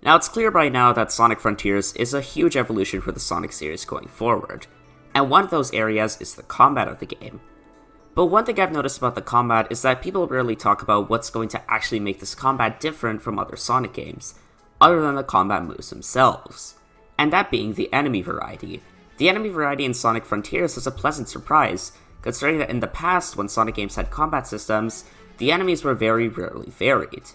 Now, it's clear by now that Sonic Frontiers is a huge evolution for the Sonic series going forward, and one of those areas is the combat of the game. But one thing I've noticed about the combat is that people rarely talk about what's going to actually make this combat different from other Sonic games, other than the combat moves themselves, and that being the enemy variety. The enemy variety in Sonic Frontiers is a pleasant surprise, considering that in the past, when Sonic games had combat systems, the enemies were very rarely varied.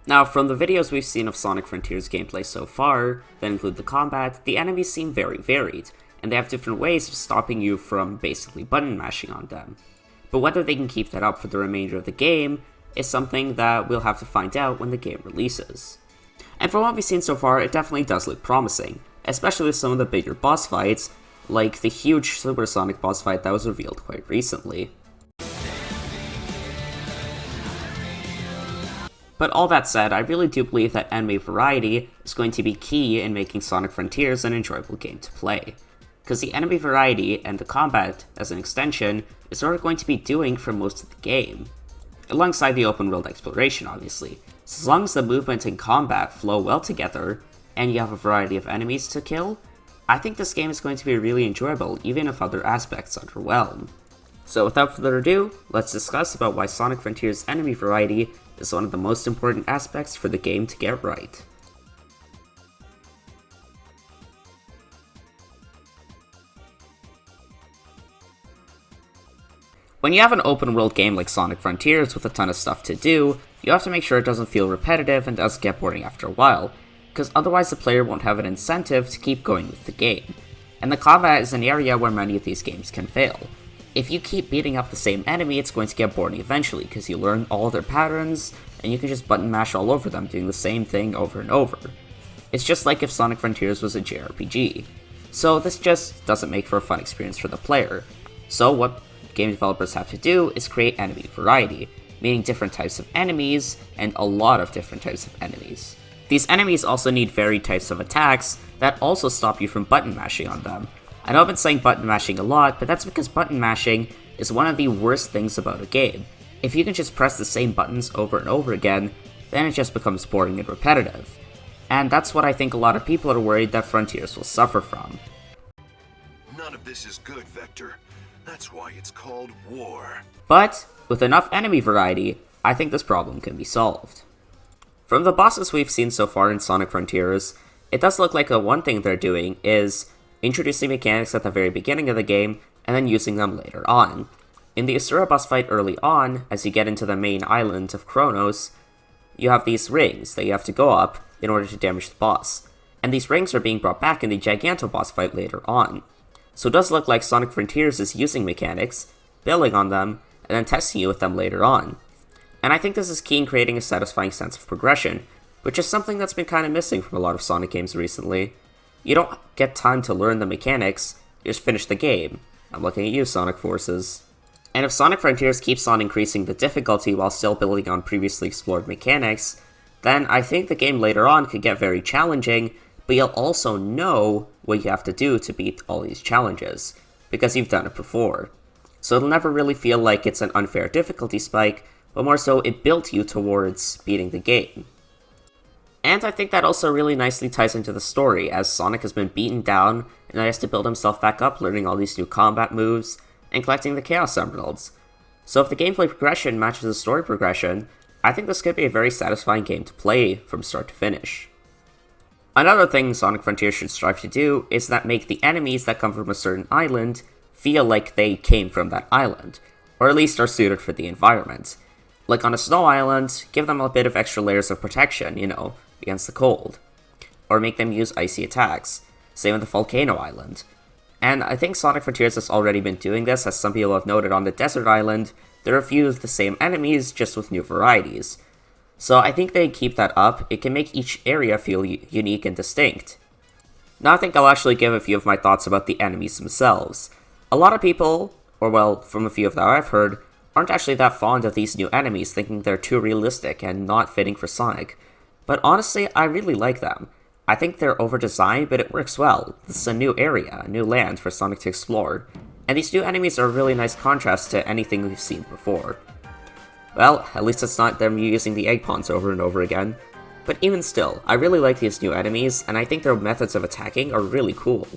Now, from the videos we've seen of Sonic Frontiers gameplay so far, that include the combat, the enemies seem very varied, and they have different ways of stopping you from basically button mashing on them. But whether they can keep that up for the remainder of the game is something that we'll have to find out when the game releases. And from what we've seen so far, it definitely does look promising, especially with some of the bigger boss fights, like the huge Supersonic boss fight that was revealed quite recently. But all that said, I really do believe that enemy variety is going to be key in making Sonic Frontiers an enjoyable game to play, because the enemy variety and the combat, as an extension, is what we're going to be doing for most of the game. Alongside the open world exploration, obviously. So as long as the movement and combat flow well together, and you have a variety of enemies to kill, I think this game is going to be really enjoyable, even if other aspects underwhelm. So without further ado, let's discuss about why Sonic Frontiers' enemy variety is one of the most important aspects for the game to get right. When you have an open world game like Sonic Frontiers with a ton of stuff to do, you have to make sure it doesn't feel repetitive and doesn't get boring after a while, because otherwise the player won't have an incentive to keep going with the game. And the combat is an area where many of these games can fail. If you keep beating up the same enemy, it's going to get boring eventually, because you learn all their patterns, and you can just button mash all over them, doing the same thing over and over. It's just like if Sonic Frontiers was a JRPG. So this just doesn't make for a fun experience for the player. So what game developers have to do is create enemy variety, meaning different types of enemies, and a lot of different types of enemies. These enemies also need varied types of attacks that also stop you from button mashing on them. I know I've been saying button mashing a lot, but that's because button mashing is one of the worst things about a game. If you can just press the same buttons over and over again, then it just becomes boring and repetitive. And that's what I think a lot of people are worried that Frontiers will suffer from. None of this is good, Vector. That's why it's called war. But with enough enemy variety, I think this problem can be solved. From the bosses we've seen so far in Sonic Frontiers, it does look like the one thing they're doing is introducing mechanics at the very beginning of the game, and then using them later on. In the Asura boss fight early on, as you get into the main island of Kronos, you have these rings that you have to go up in order to damage the boss, and these rings are being brought back in the Giganto boss fight later on. So it does look like Sonic Frontiers is using mechanics, building on them, and then testing you with them later on. And I think this is key in creating a satisfying sense of progression, which is something that's been kind of missing from a lot of Sonic games recently. You don't get time to learn the mechanics, you just finish the game. I'm looking at you, Sonic Forces. And if Sonic Frontiers keeps on increasing the difficulty while still building on previously explored mechanics, then I think the game later on could get very challenging, but you'll also know what you have to do to beat all these challenges, because you've done it before. So it'll never really feel like it's an unfair difficulty spike, but more so it built you towards beating the game. And I think that also really nicely ties into the story, as Sonic has been beaten down, and he has to build himself back up, learning all these new combat moves, and collecting the Chaos Emeralds. So if the gameplay progression matches the story progression, I think this could be a very satisfying game to play from start to finish. Another thing Sonic Frontiers should strive to do is that make the enemies that come from a certain island feel like they came from that island, or at least are suited for the environment. Like on a snow island, give them a bit of extra layers of protection, against the cold. Or make them use icy attacks, same with the Volcano Island. And I think Sonic Frontiers has already been doing this, as some people have noted on the Desert Island, there are a few of the same enemies, just with new varieties. So I think they keep that up, it can make each area feel unique and distinct. Now I think I'll actually give a few of my thoughts about the enemies themselves. A lot of people, from a few of that I've heard, aren't actually that fond of these new enemies, thinking they're too realistic and not fitting for Sonic. But honestly, I really like them. I think they're over-designed, but it works well. This is a new area, a new land for Sonic to explore. And these new enemies are a really nice contrast to anything we've seen before. Well, at least it's not them using the egg pawns over and over again. But even still, I really like these new enemies, and I think their methods of attacking are really cool.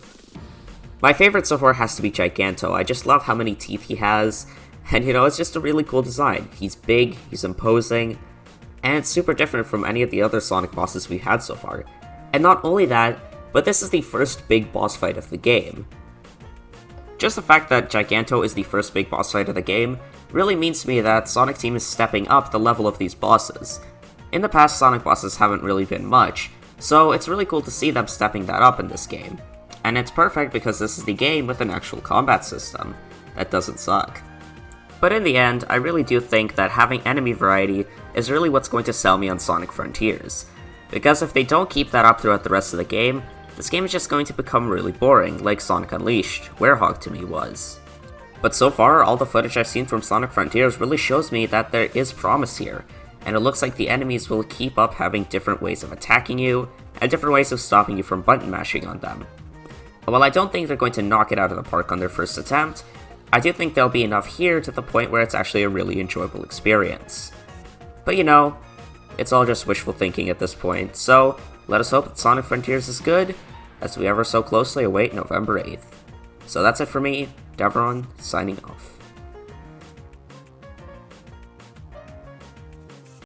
My favorite so far has to be Giganto. I just love how many teeth he has, and it's just a really cool design. He's big, he's imposing, and it's super different from any of the other Sonic bosses we've had so far. And not only that, but this is the first big boss fight of the game. Just the fact that Giganto is the first big boss fight of the game really means to me that Sonic Team is stepping up the level of these bosses. In the past, Sonic bosses haven't really been much, so it's really cool to see them stepping that up in this game. And it's perfect because this is the game with an actual combat system that doesn't suck. But in the end, I really do think that having enemy variety is really what's going to sell me on Sonic Frontiers. Because if they don't keep that up throughout the rest of the game, this game is just going to become really boring, like Sonic Unleashed, Werehog to me was. But so far, all the footage I've seen from Sonic Frontiers really shows me that there is promise here, and it looks like the enemies will keep up having different ways of attacking you, and different ways of stopping you from button mashing on them. And while I don't think they're going to knock it out of the park on their first attempt, I do think there'll be enough here to the point where it's actually a really enjoyable experience. But it's all just wishful thinking at this point, so let us hope that Sonic Frontiers is good, as we ever so closely await November 8th. So that's it for me, Devron, signing off.